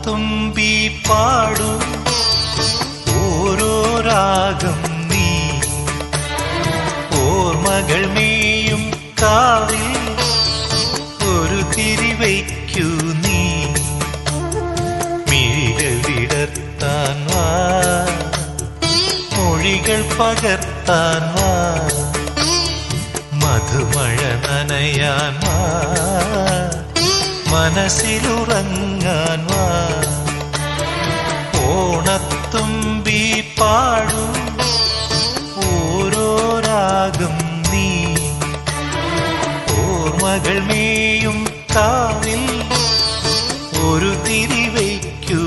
ഓണത്തുമ്പി പാടൂ ഓരോ രാഗം നീ ഓർമ്മകൾ മേയും കാവിൽ ഒരു തിരിവയ്ക്കൂ നീ മിഴികൾ വിടർത്താൻ വാ മൊഴികൾ പകർത്താൻ വാ മധുമഴ നനയാൻ വാ മനസ്സിലുറങ്ങാൻ വാ ഓണത്തുമ്പി പാടൂ ഓരോ രാഗം നീ ഓർമ്മകൾ മേയും കാവിൽ ഒരു തിരിവയ്ക്കൂ